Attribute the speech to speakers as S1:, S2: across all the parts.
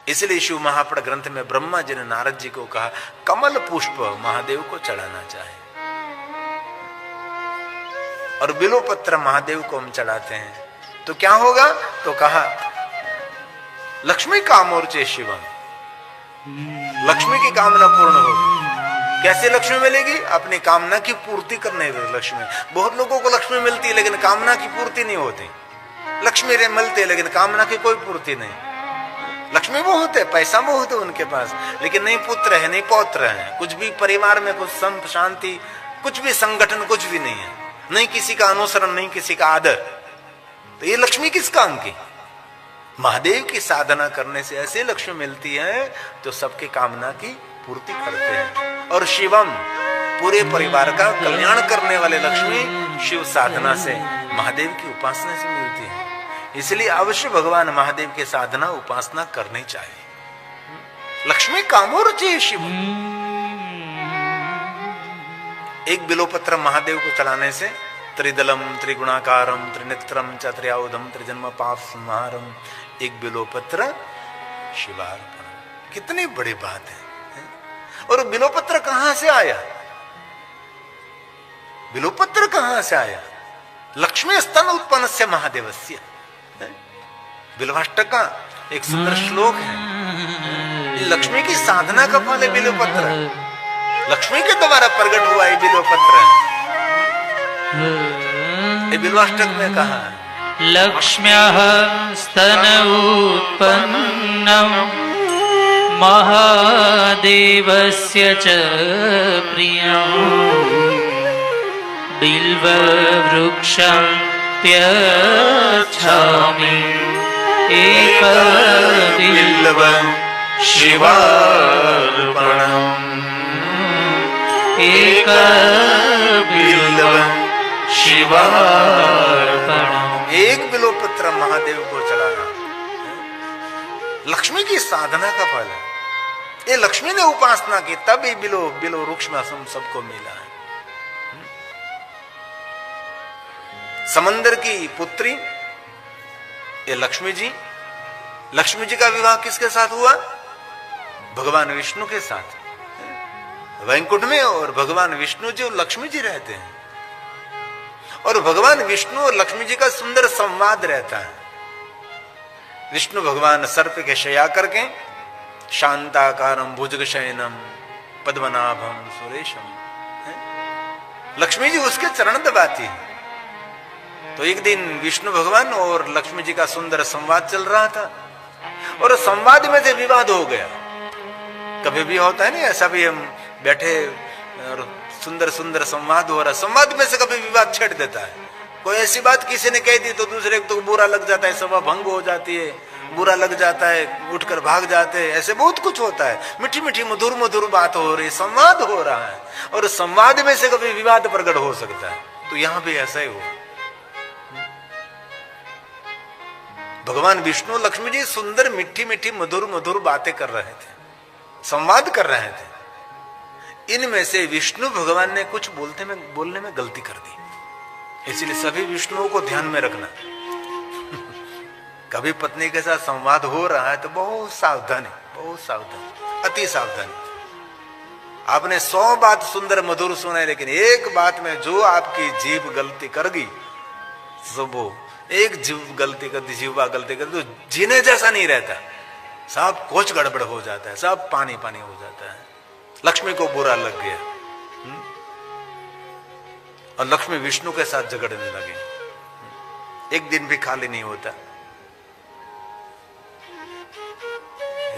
S1: इसलिए शिव महापुराण ग्रंथ में ब्रह्मा जी ने नारद जी को कहा कमल पुष्प महादेव को चढ़ाना चाहे, और बिल्वपत्र महादेव को हम चढ़ाते हैं तो क्या होगा? तो कहा लक्ष्मी कामोर्चे शिवम, लक्ष्मी की कामना पूर्ण होगी। कैसे लक्ष्मी मिलेगी? अपनी कामना की पूर्ति करने में लक्ष्मी। बहुत लोगों को लक्ष्मी मिलती है लेकिन कामना की पूर्ति नहीं होती। लक्ष्मी रे मिलते है लेकिन कामना की कोई पूर्ति नहीं। लक्ष्मी बहुत है, पैसा बहुत है उनके पास, लेकिन नहीं पुत्र है, नहीं पौत्र है, कुछ भी परिवार में कुछ संप शांति, कुछ भी संगठन, कुछ भी नहीं है, नहीं किसी का अनुसरण, नहीं किसी का आदर। तो ये लक्ष्मी किस काम की? महादेव की साधना करने से ऐसे लक्ष्मी मिलती है जो सबके कामना की पूर्ति करते हैं। और शिवम, पूरे परिवार का कल्याण करने वाले लक्ष्मी शिव साधना से, महादेव की उपासना से मिलती है। इसलिए अवश्य भगवान महादेव की साधना उपासना करनी चाहिए। लक्ष्मी कामोर्चे शिव। एक बिल्वपत्र महादेव को चलाने से त्रिदलम त्रिगुणाकारम त्रिनेत्रम च त्रियाउधम त्रिजन्म पाप संहारम, एक बिल्वपत्र शिवार्पण। कितनी बड़ी बात है। और बिल्वपत्र कहां से आया? बिल्वपत्र कहां से आया? लक्ष्मी स्तन उत्पन्न से महादेवस्य। बिल्वाष्टक का एक सुंदर श्लोक है। लक्ष्मी की साधना का फल है बिल्वपत्र। लक्ष्मी के द्वारा प्रकट हुआ है बिल्वपत्र। ये बिल्वाष्टक में कहा
S2: लक्ष्म्यः स्तन उत्पन्नम् महादेवस्य च प्रियम् बिल्ववृक्षं त्यच्छामि एकबिल्वं शिवार्पणम् एकबिल्वं शिवार्पणम्।
S1: एक बिल्वपत्र महादेव को चढ़ाना लक्ष्मी की साधना का फल है। ये लक्ष्मी ने उपासना की तब ये बिलो वृक्ष में सबको मिला है। समंदर की पुत्री ये लक्ष्मी जी। लक्ष्मी जी का विवाह किसके साथ हुआ? भगवान विष्णु के साथ। वैकुंठ में और भगवान विष्णु जी और लक्ष्मी जी रहते हैं, और भगवान विष्णु और लक्ष्मी जी का सुंदर संवाद रहता है। विष्णु भगवान सर्प के शया करके शांताकारम भुजगशयनम पद्मनाभम सुरेशम, लक्ष्मी जी उसके चरण दबाती है। तो एक दिन विष्णु भगवान और लक्ष्मी जी का सुंदर संवाद चल रहा था, और संवाद में से विवाद हो गया। कभी भी होता है ना ऐसा, भी हम बैठे और सुंदर सुंदर संवाद हो रहा, संवाद में से कभी विवाद छेड़ देता है। कोई ऐसी बात किसी ने कह दी तो दूसरे को तो बुरा लग जाता है, सभा भंग हो जाती है, बुरा लग जाता है, उठकर भाग जाते हैं। ऐसे बहुत कुछ होता है। मीठी मीठी मधुर मधुर बात हो रही, संवाद हो रहा है, और संवाद में से कभी विवाद प्रकट हो सकता है। तो यहां भी ऐसा ही हुआ। भगवान विष्णु लक्ष्मी जी सुंदर मीठी मीठी मधुर मधुर बातें कर रहे थे, संवाद कर रहे थे। इनमें से विष्णु भगवान ने कुछ बोलने में गलती कर दी। इसलिए सभी विष्णुओं को ध्यान में रखना। कभी पत्नी के साथ संवाद हो रहा है तो बहुत सावधानी, बहुत सावधानी, अति सावधानी। आपने 100 बात सुंदर मधुर सुना, लेकिन एक बात में जो आपकी जीभ गलती कर गई, वो एक जीव गलती कर दी, जीवा गलती कर दी, तो जीने जैसा नहीं रहता। सब कुछ गड़बड़ हो जाता है, सब पानी पानी हो जाता है। लक्ष्मी को बुरा लग गया और लक्ष्मी विष्णु के साथ झगड़ने लगे। एक दिन भी खाली नहीं होता।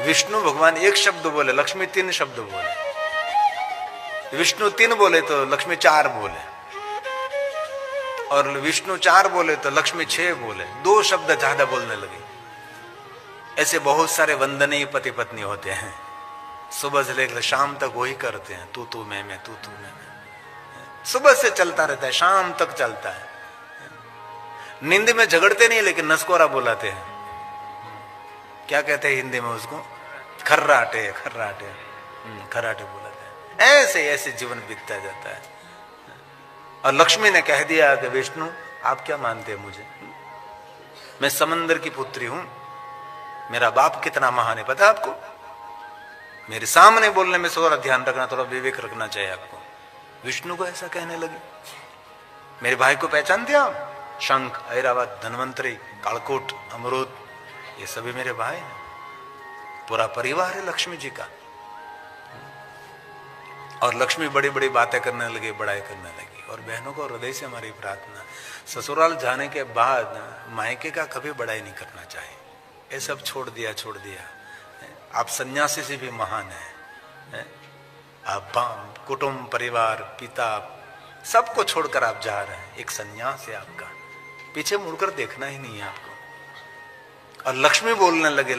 S1: विष्णु भगवान एक शब्द बोले, लक्ष्मी 3 शब्द बोले। विष्णु 3 बोले तो लक्ष्मी 4 बोले, और विष्णु 4 बोले तो लक्ष्मी 6 बोले। 2 शब्द ज्यादा बोलने लगे। ऐसे बहुत सारे वंदनीय पति पत्नी होते हैं, सुबह से लेकर शाम तक वही करते हैं, तू तू मैं तू तू मैं। सुबह से चलता रहता है, शाम तक चलता है। नींद में झगड़ते नहीं, लेकिन नसकोरा बुलाते हैं। क्या कहते हैं हिंदी में उसको? खर्राटे, खर्राटे, खर्राटे बुलाते हैं। ऐसे ऐसे जीवन बीतता जाता है। और लक्ष्मी ने कह दिया कि विष्णु आप क्या मानते हैं मुझे? मैं समंदर की पुत्री हूं, मेरा बाप कितना महान है पता आपको? मेरे सामने बोलने में थोड़ा ध्यान रखना, थोड़ा विवेक रखना चाहिए आपको। विष्णु को ऐसा कहने लगे। मेरे भाई को पहचानते आप? शंख, ऐरावत, धन्वंतरी, कालकोट, अमरूद, ये सभी मेरे भाई हैं। पूरा परिवार है लक्ष्मी जी का। और लक्ष्मी बड़ी बड़ी बातें करने लगी, बड़ाई करने लगी। और बहनों को हृदय से हमारी प्रार्थना, ससुराल जाने के बाद मायके का कभी बड़ाई नहीं करना चाहिए। ये सब छोड़ दिया। आप सन्यासी से भी महान है। आप कुटुंब, परिवार, पिता, सबको छोड़कर आप जा रहे हैं। एक सन्यास है आपका, पीछे मुड़कर देखना ही नहीं है आपको। और लक्ष्मी बोलने लगे।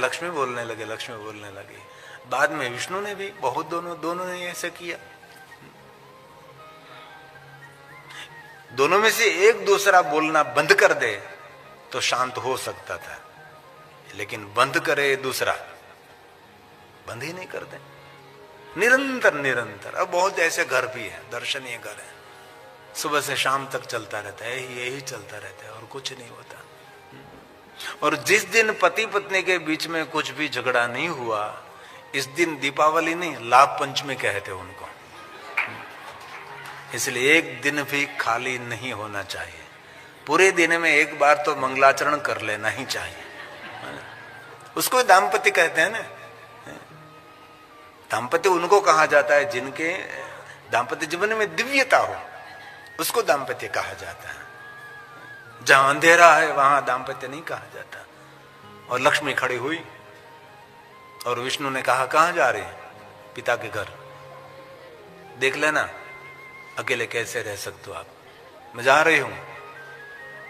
S1: बाद में विष्णु ने भी बहुत, दोनों ने ऐसे किया। दोनों में से एक दूसरा बोलना बंद कर दे तो शांत हो सकता था, लेकिन बंद करे दूसरा, बंद ही नहीं करते। निरंतर। अब बहुत ऐसे घर भी हैं, दर्शनीय घर है, सुबह से शाम तक चलता रहता है, यही चलता रहता है और कुछ नहीं होता। और जिस दिन पति पत्नी के बीच में कुछ भी झगड़ा नहीं हुआ, इस दिन दीपावली नहीं, लाभ पंचमी कहते उनको। इसलिए एक दिन भी खाली नहीं होना चाहिए। पूरे दिन में एक बार तो मंगलाचरण कर लेना ही चाहिए। उसको दाम्पत्य कहते हैं ना। दाम्पत्य उनको कहा जाता है जिनके दाम्पत्य जीवन में दिव्यता हो, उसको दाम्पत्य कहा जाता है। जहां अंधेरा है वहां दाम्पत्य नहीं कहा जाता। और लक्ष्मी खड़ी हुई और विष्णु ने कहा, कहां जा रहे हैं? पिता के घर। देख लेना अकेले कैसे रह सकते हो आप, मैं जा रही हूं,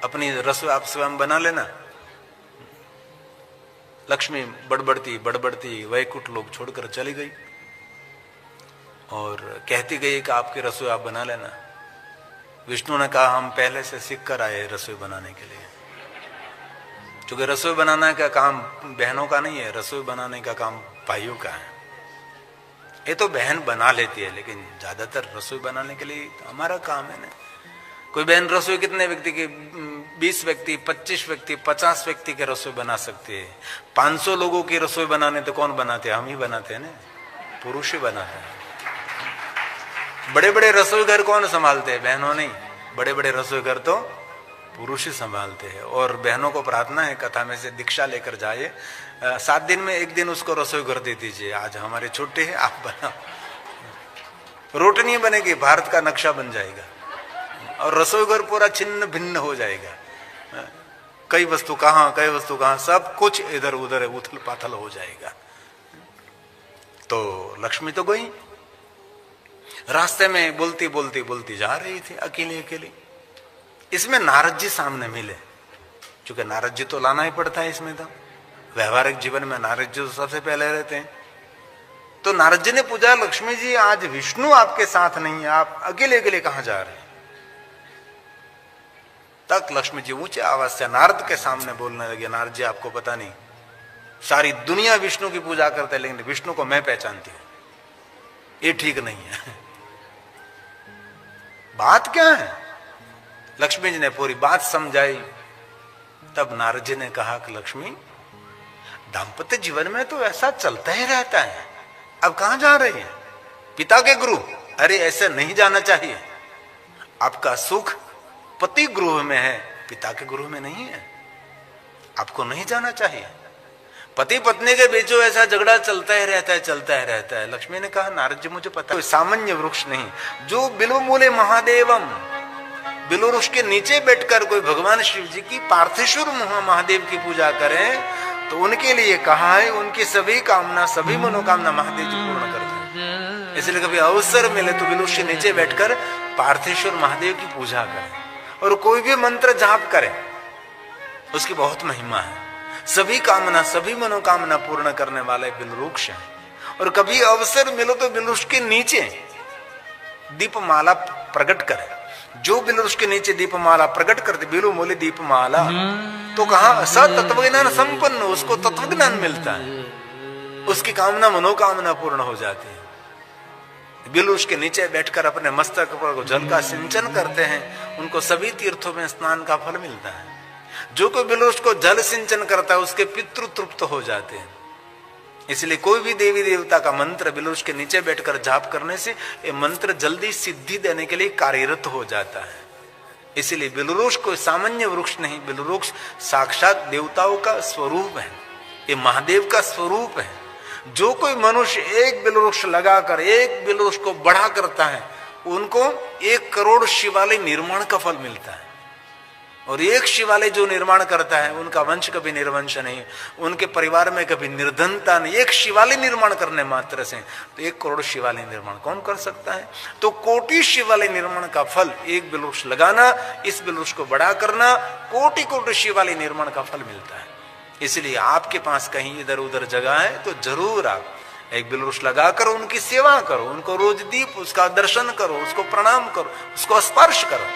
S1: अपनी रसोई आप स्वयं बना लेना। लक्ष्मी बड़बड़ती वैकुंठ लोग छोड़कर चली गई और कहती गई कि आपकी रसोई आप बना लेना। विष्णु ने कहा, हम पहले से सीख कर आए रसोई बनाने के लिए, क्योंकि रसोई बनाने का काम बहनों का नहीं है, रसोई बनाने का काम भाइयों का है। ये तो बहन बना लेती है, लेकिन ज्यादातर रसोई बनाने के लिए हमारा काम है ना। कोई बहन रसोई कितने व्यक्ति की, 20 व्यक्ति, 25 व्यक्ति, 50 व्यक्ति के रसोई बना सकती है। 500 लोगों की रसोई बनाने तो कौन बनाते हैं? हम ही बनाते हैं ना, पुरुष ही बनाते हैं। बड़े बड़े रसोई घर कौन संभालते हैं? बहनों नहीं, बड़े बड़े रसोई घर तो पुरुष ही संभालते हैं। और बहनों को प्रार्थना है, कथा में से दीक्षा लेकर जाए, 7 दिन में एक दिन उसको रसोई घर दे दीजिए। आज हमारे छुट्टी है, आप बनाओ। रोटी नहीं बनेगी, भारत का नक्शा बन जाएगा और रसोई घर पूरा छिन्न भिन्न हो जाएगा। कई वस्तु कहाँ, सब कुछ इधर उधर उथल पाथल हो जाएगा। तो लक्ष्मी तो गई, रास्ते में बोलती जा रही थी अकेली। इसमें नारद जी सामने मिले, क्योंकि नारद जी तो लाना ही पड़ता है इसमें। तो व्यवहारिक जीवन में नारद जी तो सबसे पहले रहते हैं। तो नारद जी ने पूछा, लक्ष्मी जी आज विष्णु आपके साथ नहीं है, आप अकेले कहां जा रहे हैं? तक लक्ष्मी जी ऊंचे आवाज से नारद के सामने बोलने लगे, नारद जी आपको पता नहीं, सारी दुनिया विष्णु की पूजा करते, लेकिन विष्णु को मैं पहचानती हूं, ये ठीक नहीं है। बात क्या है? लक्ष्मी जी ने पूरी बात समझाई। तब नारद जी ने कहा कि लक्ष्मी, दाम्पत्य जीवन में तो ऐसा चलता ही रहता है, अब कहां जा रही है? पिता के गुरु? अरे ऐसे नहीं जाना चाहिए। आपका सुख पति गृह में है, पिता के गृह में नहीं है। आपको नहीं जाना चाहिए। पति पत्नी के बीच ऐसा झगड़ा चलता ही रहता है। लक्ष्मी ने कहा, नारद जी मुझे पता है, कोई सामान्य वृक्ष नहीं, जो बिलो मूले महादेवम, बिलो वृक्ष के नीचे बैठकर कोई भगवान शिव जी की पार्थेश्वर महादेव की पूजा करें तो उनके लिए कहा है, उनकी सभी कामना, सभी मनोकामना महादेव जी पूर्ण करते हैं। इसलिए कभी अवसर मिले तो बिलो वृक्ष के नीचे बैठकर पार्थेश्वर महादेव की पूजा करें और कोई भी मंत्र जाप करें, उसकी बहुत महिमा है। सभी कामना, सभी मनोकामना पूर्ण करने वाले बिलवृक्ष हैं। और कभी अवसर मिलो तो बिलवृक्ष के नीचे दीपमाला प्रकट करें। जो बिलवृक्ष के नीचे दीपमाला प्रकट करते, बिलु मोले दीपमाला, तो कहा सतत्वज्ञान संपन्न, उसको तत्वज्ञान मिलता है, उसकी कामना मनोकामना पूर्ण हो जाती है। बिलवृक्ष के नीचे बैठकर अपने मस्तक पर जल का सिंचन करते हैं, उनको सभी तीर्थों में स्नान का फल मिलता है। जो कोई बिलवृक्ष को जल सिंचन करता है उसके पितृ तृप्त हो जाते हैं। इसलिए कोई भी देवी देवता का मंत्र बिलवृक्ष के नीचे बैठकर जाप करने से ये मंत्र जल्दी सिद्धि देने के लिए कार्यरत हो जाता है। इसलिए बिलवृक्ष कोई सामान्य वृक्ष नहीं, बिलवृक्ष साक्षात देवताओं का स्वरूप है, ये महादेव का स्वरूप है। जो कोई मनुष्य एक बिलवृक्ष लगाकर एक बिलवृक्ष को बड़ा करता है उनको 1 करोड़ शिवालय निर्माण का फल मिलता है। और एक शिवालय जो निर्माण करता है उनका वंश कभी निर्वंश नहीं, उनके परिवार में कभी निर्धनता नहीं। एक शिवालय निर्माण करने मात्र से तो 1 करोड़ शिवालय निर्माण कौन कर सकता है? तो कोटि शिवालय निर्माण का फल एक बिलवृक्ष लगाना, इस बिलवृक्ष को बड़ा करना, कोटि कोटि शिवालय निर्माण का फल मिलता है। इसलिए आपके पास कहीं इधर उधर जगह है तो जरूर आप एक बिलवृक्ष लगाकर उनकी सेवा करो, उनको रोज दीप उसका दर्शन करो, उसको प्रणाम करो, उसको स्पर्श करो।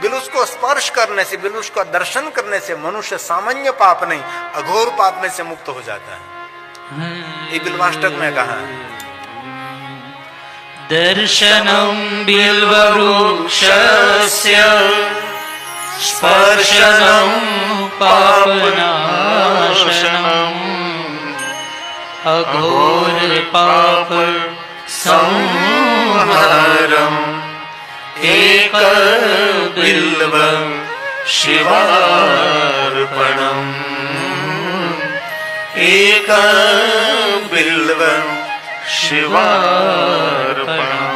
S1: बिलवृक्ष को स्पर्श करने से, बिलवृक्ष का दर्शन करने से मनुष्य सामान्य पाप नहीं अघोर पाप में से मुक्त हो जाता है। ये बिल्वाष्टक में कहा है,
S2: दर्शनम बिल्ववृक्षस्य स्पर्शनम पापनाशनम अघोर पाप संहारम एक बिल्व शिवार्पणम एक बिल्व शिवार्पणम।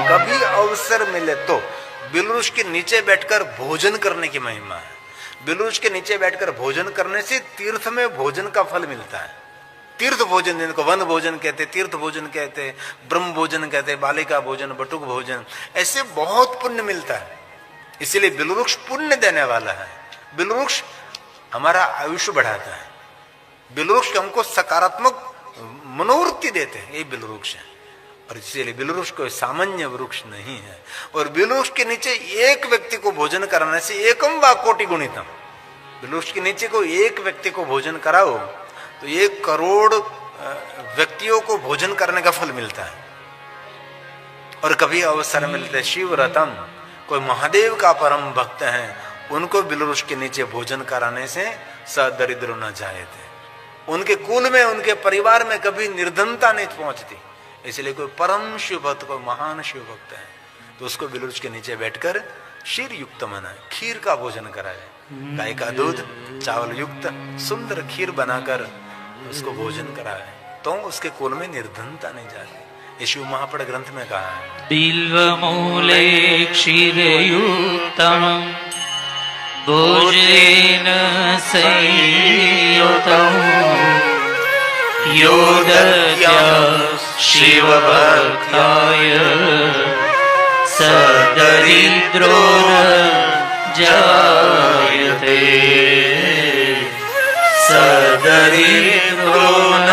S1: कभी अवसर मिले तो बिलवृक्ष के नीचे बैठकर भोजन करने की महिमा है। बिलवृक्ष के नीचे बैठकर भोजन करने से तीर्थ में भोजन का फल मिलता है। तीर्थ भोजन जिनको वन भोजन कहते, तीर्थ भोजन कहते, ब्रह्म भोजन कहते, बालिका भोजन, बटुक भोजन, ऐसे बहुत पुण्य मिलता है। इसीलिए बिलवृक्ष पुण्य देने वाला है। बिलवृक्ष हमारा आयुष्य बढ़ाता है, बिलवृक्ष हमको सकारात्मक मनोवृत्ति देते हैं, ये बिलवृक्ष है। और इसीलिए बिलवृक्ष कोई सामान्य वृक्ष नहीं है। और बिलवृक्ष के नीचे एक व्यक्ति को भोजन कराने से एकम वा कोटि गुणितम, बिलवृक्ष के नीचे को एक व्यक्ति को भोजन कराओ तो 1 करोड़ व्यक्तियों को भोजन करने का फल मिलता है। और कभी अवसर मिलते शिव रतम, कोई महादेव का परम भक्त है, उनको बिलवृक्ष के नीचे भोजन कराने से सदरिद्र न जाए थे। उनके कुल में, उनके परिवार में कभी निर्धनता नहीं पहुंचती। इसलिए कोई परम शिव भक्त, कोई महान शिव भक्त है तो उसको बिलवृक्ष के नीचे बैठकर क्षीर युक्त मनाए, खीर का भोजन कराए, गाय का दूध चावल युक्त सुंदर खीर बनाकर उसको भोजन कराए तो उसके कुल में निर्धनता नहीं जाती। ये शिव महापड़ ग्रंथ में कहा है,
S2: बिल्वमूले क्षीरयुक्तम भोजेन संयुतं यो दद्या शिवभक्ताय सदरिद्रो न जायते सदरिद्रो न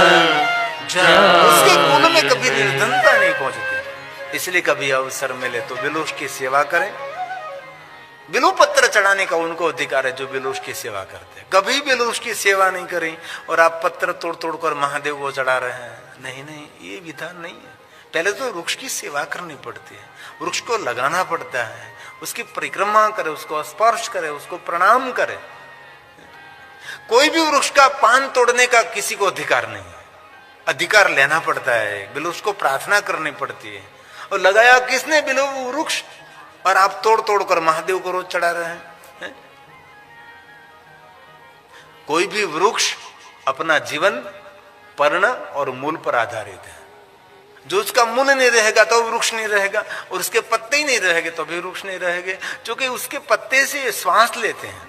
S1: उसके कुल में कभी निर्धनता नहीं पहुंचती। इसलिए कभी अवसर मिले तो बिलवृक्ष की सेवा करें। बिल्व पत्र चढ़ाने का उनको अधिकार है जो बिलवृक्ष की सेवा करते हैं। कभी बिलवृक्ष की सेवा नहीं करें और आप पत्र तोड़ तोड़ कर महादेव को चढ़ा रहे हैं, नहीं नहीं, ये विधान नहीं है। पहले तो वृक्ष की सेवा करनी पड़ती है, वृक्ष को लगाना पड़ता है, उसकी परिक्रमा करे, उसको स्पर्श करे, उसको प्रणाम करे। कोई भी वृक्ष का पान तोड़ने का किसी को अधिकार नहीं है, अधिकार लेना पड़ता है, बिलवृक्ष को प्रार्थना करनी पड़ती है। और लगाया किसने बिलव वृक्ष, और आप तोड़ तोड़ कर महादेव को रोज चढ़ा रहे हैं। कोई भी वृक्ष अपना जीवन पर्ण और मूल पर आधारित है। जो उसका मूल नहीं रहेगा तो वृक्ष नहीं रहेगा, और उसके पत्ते ही नहीं रहेंगे तो भी वृक्ष नहीं रहेंगे। क्योंकि उसके पत्ते से श्वास लेते हैं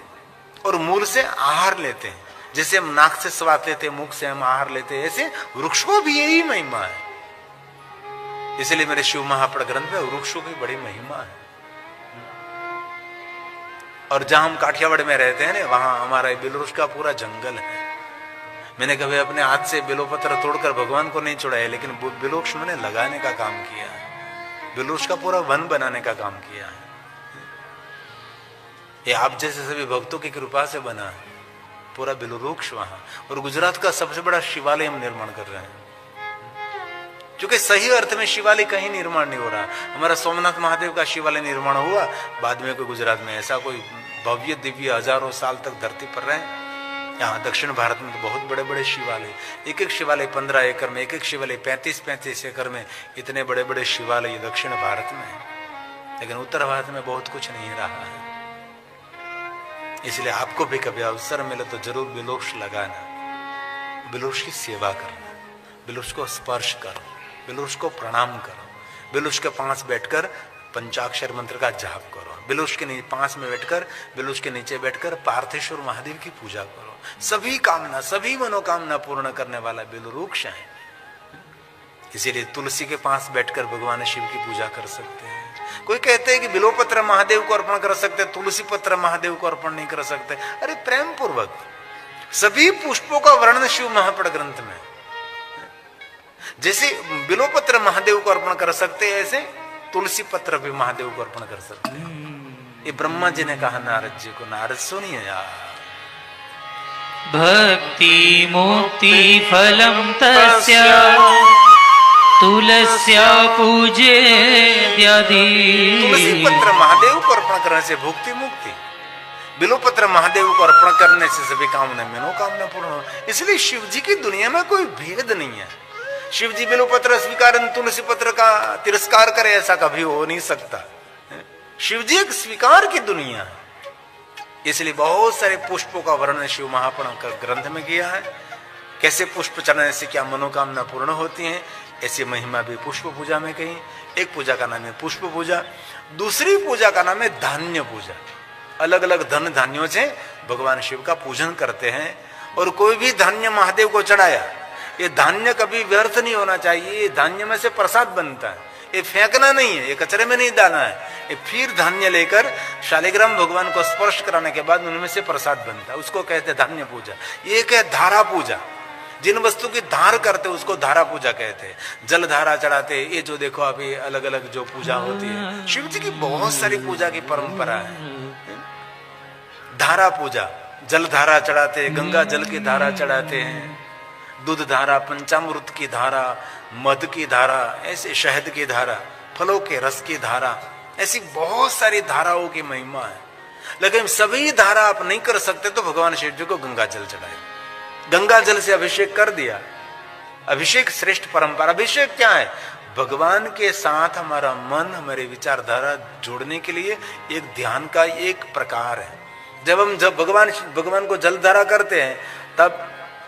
S1: और मूल से आहार लेते हैं। जैसे हम नाक से स्वाद लेते हैं, मुख से हम आहार लेते हैं, ऐसे वृक्ष को भी यही महिमा है। इसलिए मेरे शिव महापड़ ग्रंथ में वृक्षों की बड़ी महिमा है। और जहां हम काठियावाड़ में रहते हैं ना, वहां हमारा बिलवृक्ष का पूरा जंगल है। मैंने कभी अपने हाथ से बिल्वपत्र तोड़कर भगवान को नहीं चढ़ाया, लेकिन बिलवृक्ष मैंने लगाने का काम किया है, बिलवृक्ष का पूरा वन बनाने का काम किया है। ये आप जैसे सभी भक्तों की कृपा से बना है पूरा बिलवृक्ष वहां। और गुजरात का सबसे बड़ा शिवालय हम निर्माण कर रहे हैं। क्योंकि सही अर्थ में शिवालय कहीं निर्माण नहीं हो रहा। हमारा सोमनाथ महादेव का शिवालय निर्माण हुआ, बाद में कोई गुजरात में ऐसा कोई भव्य दिव्य हजारों साल तक धरती पर रहे। यहाँ दक्षिण भारत में तो बहुत बड़े बड़े शिवालय, एक एक शिवालय 15 एकड़ में, एक एक शिवालय 35-35 एकड़ में, इतने बड़े बड़े शिवालय दक्षिण भारत में है। लेकिन उत्तर भारत में बहुत कुछ नहीं रहा है। इसलिए आपको भी कभी अवसर मिले तो जरूर बिलोक्ष लगाना, बिलोक्ष की सेवा करना, बिलोक्ष को स्पर्श करो, बिलोक्ष को प्रणाम करो, बिलोक्ष के पास बैठकर पंचाक्षर मंत्र का जाप करो, बिलोक्ष के पास में बैठकर, बिलोक्ष के नीचे बैठकर पार्थेश्वर महादेव की पूजा करो। सभी कामना, सभी मनोकामना पूर्ण करने वाला बिलवृक्ष है। इसीलिए तुलसी के पास बैठकर भगवान शिव की पूजा कर सकते हैं। कोई कहते हैं कि बिलोपत्र महादेव को अर्पण कर सकते, तुलसी पत्र महादेव को अर्पण नहीं कर सकते। अरे प्रेम पूर्वक सभी पुष्पों का वर्णन शिव महापड़ ग्रंथ में, जैसे बिलोपत्र महादेव को अर्पण कर सकते हैं, ऐसे तुलसी पत्र भी महादेव को अर्पण कर सकते हैं। ये ब्रह्मा जी ने कहा नारद जी को। नारद सुनिए यार,
S2: भक्ति मुक्ति फलम तस्य तुलस्या पूजे द्यादि।
S1: तुलसी पत्र महादेव को अर्पण करने से भुक्ति मुक्ति, बिलोपत्र महादेव को अर्पण करने से सभी कामना मनोकामना पूर्ण हो। इसलिए शिव जी की दुनिया में कोई भेद नहीं है। शिव जी बिलोपत्र स्वीकार, तुलसी पत्र का तिरस्कार करे, ऐसा कभी हो नहीं सकता। शिव जी एक स्वीकार की दुनिया है। इसलिए बहुत सारे पुष्पों का वर्णन शिव महापुराण का ग्रंथ में किया है। कैसे पुष्प चढ़ने से क्या मनोकामना पूर्ण होती है, ऐसी महिमा भी पुष्प पूजा में कही। एक पूजा का नाम है पुष्प पूजा, दूसरी पूजा का नाम है धान्य पूजा। अलग अलग धन धान्यों से भगवान शिव का पूजन करते हैं। और कोई भी धान्य महादेव को चढ़ाया, ये धान्य कभी व्यर्थ नहीं होना चाहिए। ये धान्य में से प्रसाद बनता है, ये फेंकना नहीं है, ये कचरे में नहीं डालना है। ये फिर धान्य लेकर शालिग्राम भगवान को स्पर्श कराने के बाद उनमें से प्रसाद बनता है, उसको कहते हैं धान्य पूजा। ये एक है धारा पूजा, जिन वस्तु की धार करते उसको धारा पूजा कहते हैं। जल धारा चढ़ाते, ये जो देखो अभी अलग अलग जो पूजा होती है, शिव जी की बहुत सारी पूजा की परंपरा है। धारा पूजा, जल धारा चढ़ाते, गंगा जल की धारा चढ़ाते हैं, दूध धारा, पंचामृत की धारा, मध की धारा, ऐसे शहद की धारा, फलों के रस की धारा, ऐसी बहुत सारी धाराओं की महिमा है। लेकिन सभी धारा आप नहीं कर सकते तो भगवान शिव जी को गंगा जल चढ़ाए, गंगा जल से अभिषेक कर दिया। अभिषेक श्रेष्ठ परंपरा। अभिषेक क्या है? भगवान के साथ हमारा मन, हमारे विचारधारा जोड़ने के लिए एक ध्यान का एक प्रकार है। जब भगवान को जल धारा करते हैं, तब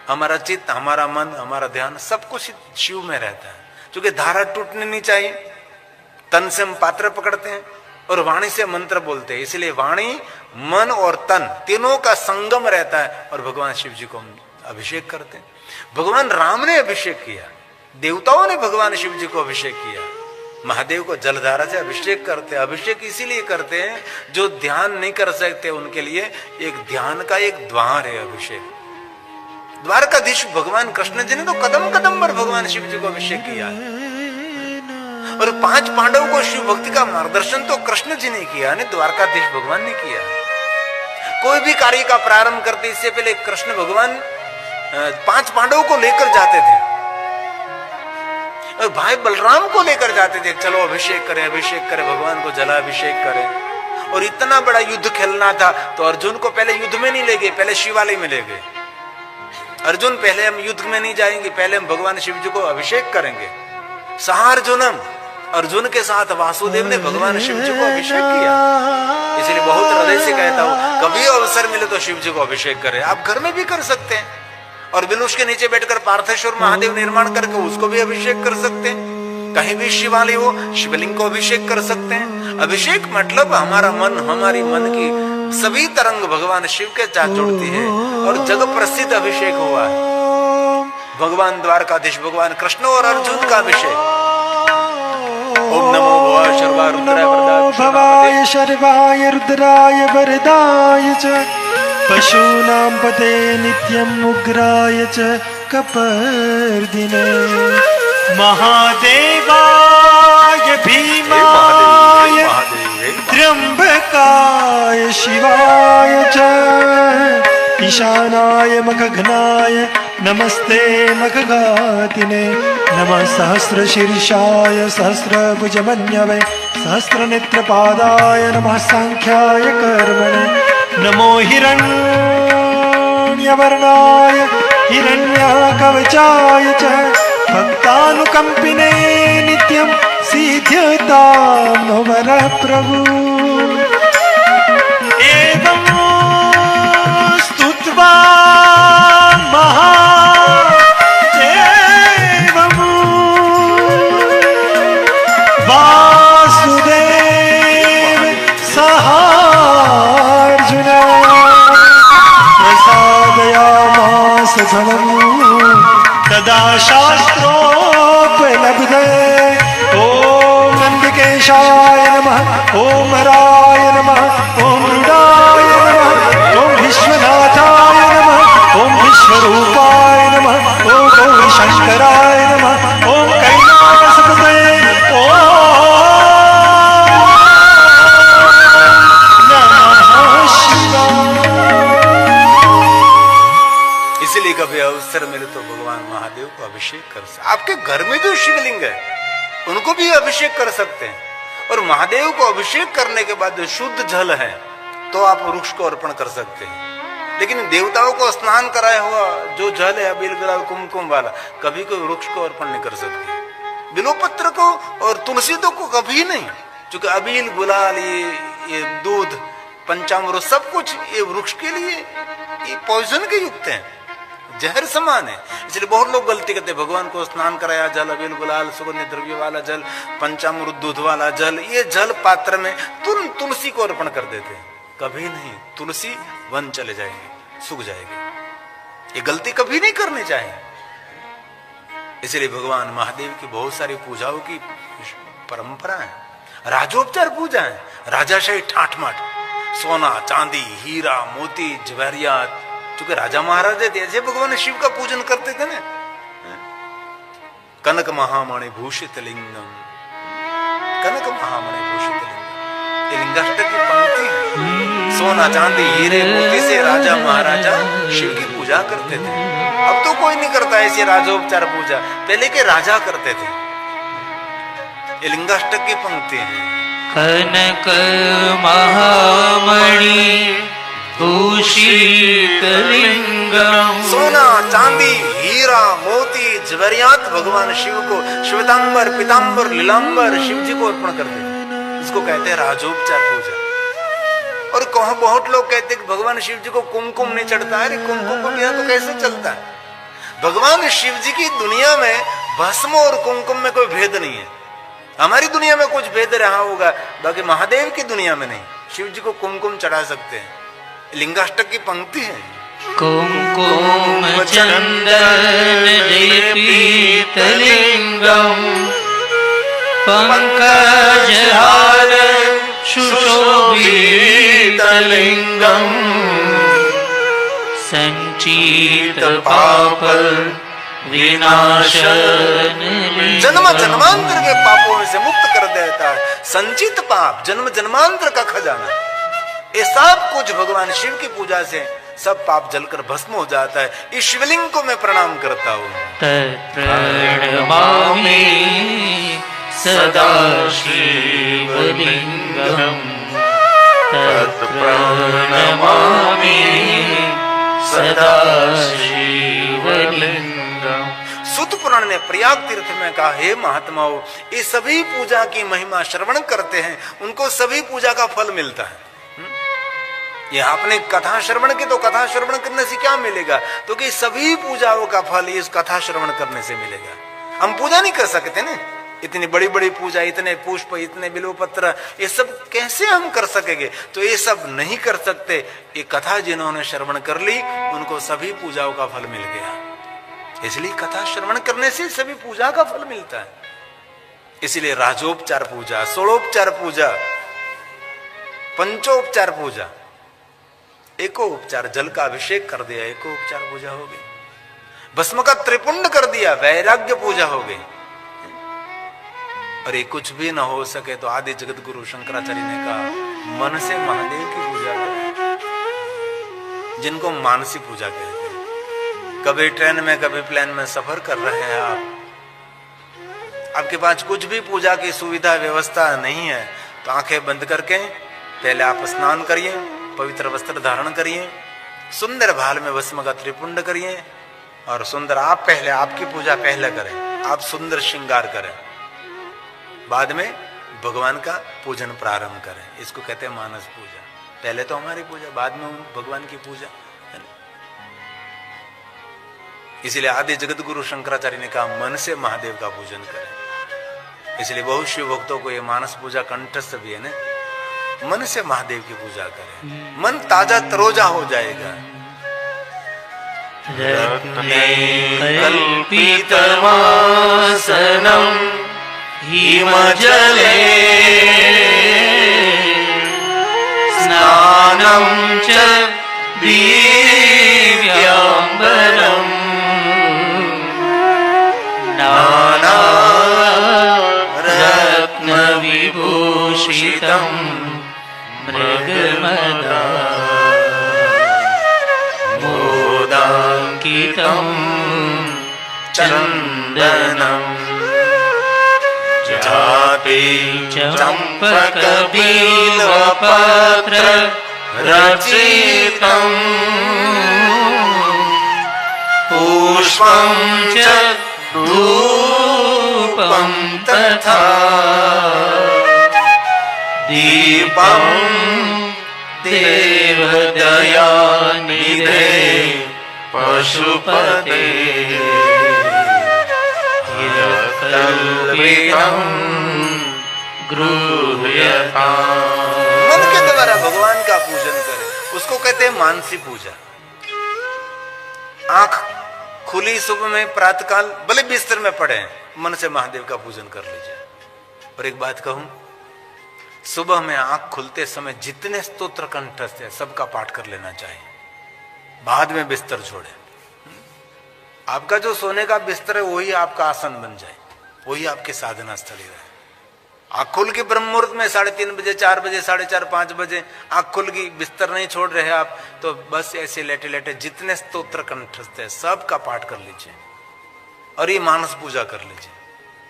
S1: हमारा चित्त, हमारा मन, हमारा ध्यान सब कुछ शिव में रहता है। क्योंकि धारा टूटनी नहीं चाहिए। तन से हम पात्र पकड़ते हैं और वाणी से मंत्र बोलते हैं, इसलिए वाणी, मन और तन तीनों का संगम रहता है। और भगवान शिव जी को हम अभिषेक करते हैं। भगवान राम ने अभिषेक किया, देवताओं ने भगवान शिव जी को अभिषेक किया। महादेव को जलधारा से अभिषेक करते हैं। अभिषेक इसीलिए करते हैं, जो ध्यान नहीं कर सकते उनके लिए एक ध्यान का एक द्वार है अभिषेक। द्वारकाधीश भगवान कृष्ण जी ने तो कदम कदम पर भगवान शिव जी को अभिषेक किया। और 5 पांडवों को शिव भक्ति का मार्गदर्शन तो कृष्ण जी ने किया, ने द्वारकाधीश भगवान ने किया। कोई भी कार्य का प्रारंभ करते इससे पहले कृष्ण भगवान 5 पांडवों को लेकर जाते थे और भाई बलराम को लेकर जाते थे, चलो अभिषेक करें, अभिषेक करें, भगवान को जलाभिषेक करें। और इतना बड़ा युद्ध खेलना था तो अर्जुन को पहले युद्ध में नहीं ले गए, पहले शिवालय में ले गए। अर्जुन, पहले हम युद्ध में नहीं जाएंगे, पहले हम भगवान शिव जी को अभिषेक करेंगे। सहार्जुनम, अर्जुन के साथ वासुदेव ने भगवान शिव जी को अभिषेक किया। इसलिए बहुत हृदय से कहता हूं, कभी अवसर मिले तो शिव जी को अभिषेक करें। आप घर में भी कर सकते हैं और बिलुष के नीचे बैठकर पार्थेश्वर महादेव निर्माण करके उसको भी अभिषेक कर सकते हैं। कहीं भी शिवालय हो, शिवलिंग को अभिषेक कर सकते हैं। अभिषेक मतलब हमारा मन, हमारी मन की सभी तरंग भगवान शिव के साथ जुड़ती है। और जग प्रसिद्ध अभिषेक हुआ है भगवान द्वारकाधीश भगवान कृष्ण और अर्जुन का अभिषेक। ओम नमो भवाय
S3: शर्वाय रुद्राय वरदाय च पशूनां पते नित्यं उग्राय च कपर्दिने महादेवाय भीमाय त्र्यंबकाय शिवाय च ईशानाय मखघ्नाय नमस्ते नखगातिने नमः सहस्रशीर्षाय सहस्रभुजमन्यवे सहस्रनेत्रपादाय नमः सांख्याय कर्मणे नमो हिरण्यवर्णाय हिरण्यकवचाय च भक्तानुकम्पिने नित्यं सीध्यतां नो वरः प्रभु एवं स्तुत्वा महादेवं वासुदेव सहार्जुन प्रसादयामास समं तदा शास्त्रोपलब्धे ॐ नन्दिकेशाय नमः ॐ हराय नमः ॐ रुडाय नमः ॐ विश्वनाथाय नमः ॐ विश्वरूपाय नमः ॐ गौरीशङ्कराय नमः ॐ कैलासपतये ॐ नमः शिवाय।
S1: इसलिए कभी अवसर मिले तो भगवान महादेव को अभिषेक कर सकते। आपके घर में जो शिवलिंग है उनको भी अभिषेक कर सकते हैं। और महादेव को अभिषेक करने के बाद जो शुद्ध जल है तो आप वृक्ष को अर्पण कर सकते हैं। लेकिन देवताओं को स्नान कराया हुआ जो जल है अबील गुलाल कुमकुम वाला कभी कोई वृक्ष को अर्पण नहीं कर सकते। बिल्वपत्र को और तुलसी तो को कभी नहीं, क्योंकि अबील गुलाल ये दूध पंचामृत सब कुछ ये वृक्ष के लिए ये पॉइजन के युक्त है, जहर समान है। इसलिए बहुत लोग गलती करते हैं, भगवान को स्नान कराया जल अबील गुलाल सुगंधित द्रव्य वाला जल पंचामृत दूध वाला जल ये जल पात्र में तुलसी को अर्पण कर देते हैं। कभी नहीं, तुलसी वन चले जाएंगे, सूख जाएगी। ये गलती कभी नहीं करनी चाहिए। इसलिए भगवान महादेव की बहुत सारी पूजाओं की परंपरा है। राजोपचार पूजा है, राजाशाही ठाठ माठ, सोना चांदी हीरा मोती जवाहरियात, क्योंकि राजा महाराजा थे ऐसे भगवान शिव का पूजन करते थे ना। कनक महामणि भूषित लिंगम, कनक महामणि भूषित लिंगम, ये लिंगाष्टक की पंक्ति है। सोना चांदी हीरे मोती से राजा महाराजा शिव की पूजा करते थे। अब तो कोई नहीं करता ऐसे राजोपचार पूजा, पहले के राजा करते थे। ये लिंगाष्टक की पंक्ति है।
S2: कनक महामणि भूषित लिंगम,
S1: सोना चांदी हीरा मोती जवाहरियात भगवान शिव को श्वेतांबर पीतांबर लीलांबर शिव जी को अर्पण करते हैं। इसको कहते हैं राजोपचार पूजा। और कहो बहुत लोग कहते हैं कि भगवान शिव जी को कुमकुम नहीं चढ़ता है। कुमकुम को बिना तो कैसे चलता है? भगवान शिव जी की दुनिया में भस्म और कुमकुम में कोई भेद नहीं है। हमारी दुनिया में कुछ भेद रहा होगा, बाकी महादेव की दुनिया में नहीं। शिव जी को कुमकुम चढ़ा सकते हैं। लिंगाष्टक की पंक्ति है।
S2: कुमकुम चंदन लेपित लिंगम, पंकजहार सुशोभित लिंगम, संचित पाप विनाशन,
S1: जन्म जन्मांतर के पापों से मुक्त कर देता है। संचित पाप जन्म जन्मांतर का खजाना, ये सब कुछ भगवान शिव की पूजा से सब पाप जलकर भस्म हो जाता है। इस शिवलिंग को मैं प्रणाम करता हूँ।
S2: तत्प्रणमामि सदा शिवलिंगम, तत्प्रणमामि सदा शिवलिंगम।
S1: सुत पुराण ने प्रयाग तीर्थ में कहा, हे महात्माओं, ये सभी पूजा की महिमा श्रवण करते हैं, उनको सभी पूजा का फल मिलता है। ये आपने कथा श्रवण की, तो कथा श्रवण करने से क्या मिलेगा? तो कि सभी पूजाओं का फल इस कथा श्रवण करने से मिलेगा। हम पूजा नहीं कर सकते ना, इतनी बड़ी बड़ी पूजा, इतने पुष्प, इतने बिल्वपत्र, ये सब कैसे हम कर सकेंगे? तो ये सब नहीं कर सकते। ये कथा जिन्होंने श्रवण कर ली उनको सभी पूजाओं का फल मिल गया। इसलिए कथा श्रवण करने से सभी पूजा का फल मिलता है। इसलिए राजोपचार पूजा, षोड़ोपचार पूजा, पंचोपचार पूजा, एको उपचार, जल का अभिषेक कर दिया, एको उपचार पूजा हो गई। भस्म का त्रिपुंड कर दिया, वैराग्य पूजा हो गई। और ये कुछ भी ना हो सके तो आदि जगत गुरु शंकराचार्य ने कहा, मन से महादेव की पूजा करें, जिनको मानसी पूजा कहते हैं। कभी ट्रेन में कभी प्लेन में सफर कर रहे हैं आप, आपके पास कुछ भी पूजा की सुविधा व्यवस्था नहीं है, तो आंखें बंद करके पहले आप स्नान करिए, पवित्र वस्त्र धारण करिए, सुंदर भाल में भस्म का त्रिपुंड करिए और सुंदर आप पहले आपकी पूजा पहले करें, आप सुंदर श्रृंगार करें, बाद में भगवान का पूजन प्रारंभ करें। इसको कहते हैं मानस पूजा। पहले तो हमारी पूजा, बाद में भगवान की पूजा। इसलिए आदि जगत गुरु शंकराचार्य ने कहा मन से महादेव का पूजन करें। इसलिए बहुत शिव भक्तों को ये मानस पूजा कंठस्थ भी है ना, मन से महादेव की पूजा करें, मन ताजा तरोजा हो जाएगा।
S2: रत्ने कल्पितमासनं हिमजले स्नानं च दिव्याम्बरम् नाना रत्नविभूषितं मृगमदा मोदाङ्कितं चन्दनं चापि चम्पकबिल्वपत्र रचितं पुष्पं च धूपं तथा दीपं देवदयानिधे पशुपते कल्पितं गृह्यताम्।
S1: मन के द्वारा भगवान का पूजन करें, उसको कहते हैं मानसी पूजा। आंख खुली सुबह में प्रातःकाल भले बिस्तर में पड़े, मन से महादेव का पूजन कर लीजिए। और एक बात कहूं, सुबह में आंख खुलते समय जितने स्तोत्र कंठस्थ है सबका पाठ कर लेना चाहिए, बाद में बिस्तर छोड़े। आपका जो सोने का बिस्तर है वही आपका आसन बन जाए, वही आपकी साधना स्थली रहे। आंख खुल की ब्रह्म मुहूर्त में 3:30 बजे, 4 बजे, 4:30, 5 बजे आंख खुल की, बिस्तर नहीं छोड़ रहे आप, तो बस ऐसे लेटे लेटे जितने स्तोत्र कंठस्थ है सबका पाठ कर लीजिए और ये मानस पूजा कर लीजिए।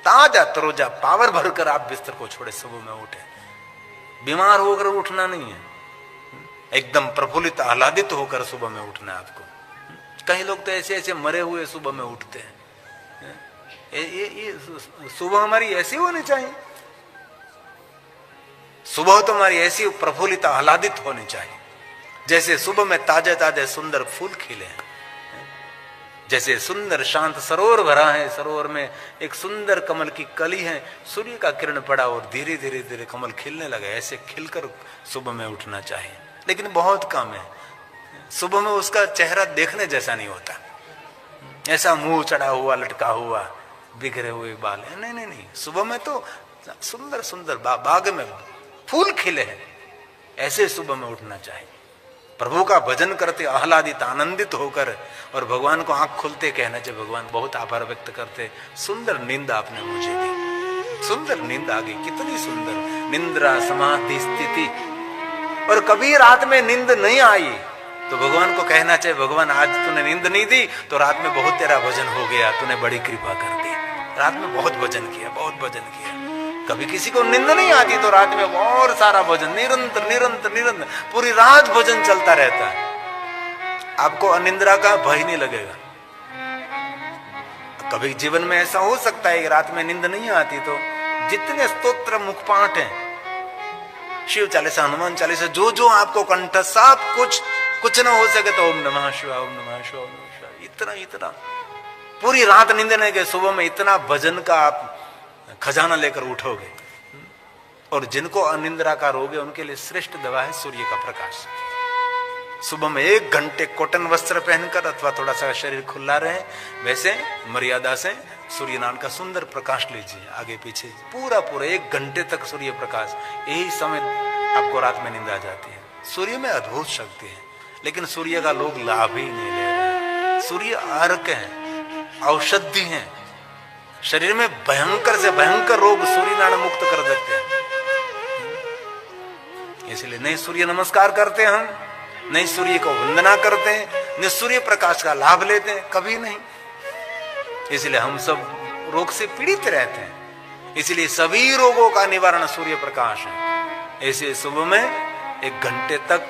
S1: ताजा तरोजा पावर भरकर आप बिस्तर को छोड़े, सुबह में उठे। बीमार होकर उठना नहीं है, एकदम प्रफुल्लित आह्लादित होकर सुबह में उठना है आपको। कई लोग तो ऐसे ऐसे मरे हुए सुबह में उठते हैं। ये सुबह हमारी ऐसी होनी चाहिए, सुबह तो हमारी ऐसी प्रफुल्लित आह्लादित होनी चाहिए जैसे सुबह में ताजे ताजे सुंदर फूल खिले हैं, जैसे सुंदर शांत सरोवर भरा है, सरोवर में एक सुंदर कमल की कली है, सूर्य का किरण पड़ा और धीरे धीरे धीरे कमल खिलने लगा, ऐसे खिलकर सुबह में उठना चाहिए। लेकिन बहुत कम है, सुबह में उसका चेहरा देखने जैसा नहीं होता, ऐसा मुंह चढ़ा हुआ, लटका हुआ, बिखरे हुए बाल है। नहीं नहीं नहीं, सुबह में तो सुंदर सुंदर बाग में फूल खिले हैं, ऐसे सुबह में उठना चाहिए। प्रभु का भजन करते आह्लादित आनंदित होकर, और भगवान को आंख खुलते कहना चाहिए, भगवान बहुत आभार व्यक्त करते, सुंदर नींद आपने मुझे दी, सुंदर नींद आ गई, कितनी सुंदर निंद्रा समाधि स्थिति। और कभी रात में नींद नहीं आई तो भगवान को कहना चाहिए, भगवान आज तूने नींद नहीं दी तो रात में बहुत तेरा भजन हो गया, तूने बड़ी कृपा कर दी, रात में बहुत भजन किया, बहुत भजन किया। कभी किसी को नींद नहीं आती तो रात में और सारा भजन निरंतर निरंतर निरंतर पूरी रात भजन चलता रहता है, आपको अनिंद्रा का भय नहीं लगेगा। कभी जीवन में ऐसा हो सकता है कि रात में नींद नहीं आती तो जितने स्तोत्र मुखपाठ हैं, शिव चालीसा, हनुमान चालीसा, जो जो आपको कंठ, सब कुछ न हो सके तो ओम नमः शिवाय, ओम नमः शिवाय, ओम नमः शिवाय, इतना इतना पूरी रात नींद नहीं गए, सुबह में इतना भजन का आप खजाना लेकर उठोगे। और जिनको अनिंद्रा का रोग है उनके लिए श्रेष्ठ दवा है सूर्य का प्रकाश। सुबह में 1 घंटे कॉटन वस्त्र पहनकर अथवा थोड़ा सा शरीर खुला रहे, वैसे मर्यादा से सूर्य नारायण का सुंदर प्रकाश लीजिए, आगे पीछे पूरा 1 घंटे तक सूर्य प्रकाश, यही समय आपको रात में नींद आ जाती है। सूर्य में अद्भुत शक्ति है, लेकिन सूर्य का लोग लाभ ही नहीं ले रहे। सूर्य अर्क है, औषधि है, शरीर में भयंकर से भयंकर रोग सूर्य नारायण मुक्त कर देते हैं। इसलिए नहीं सूर्य नमस्कार करते हम, नहीं सूर्य को वंदना करते हैं, न सूर्य प्रकाश का लाभ लेते हैं, कभी नहीं। इसलिए हम सब रोग से पीड़ित रहते हैं। इसलिए सभी रोगों का निवारण सूर्य प्रकाश है। ऐसे सुबह में 1 घंटे तक,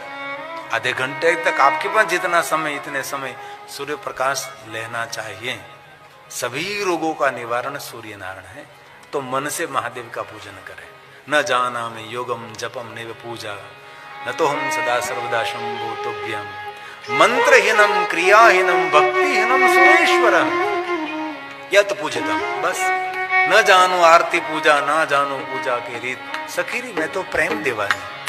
S1: आधे घंटे तक आपके पास जितना समय, इतने समय सूर्य प्रकाश लेना चाहिए। सभी रोगों का निवारण सूर्य नारायण है। तो मन से महादेव का पूजन करें। न जाना में योगम जपम निव पूजा, न तो हम सदा सर्वदा शंभो तुभ्यम मंत्रहीनम क्रियाहीनम भक्तिहीनम सुरेश्वरम यत पूजितम। बस न जानो आरती पूजा, ना जानो पूजा की रीत, सखीरी मैं तो प्रेम दीवानी।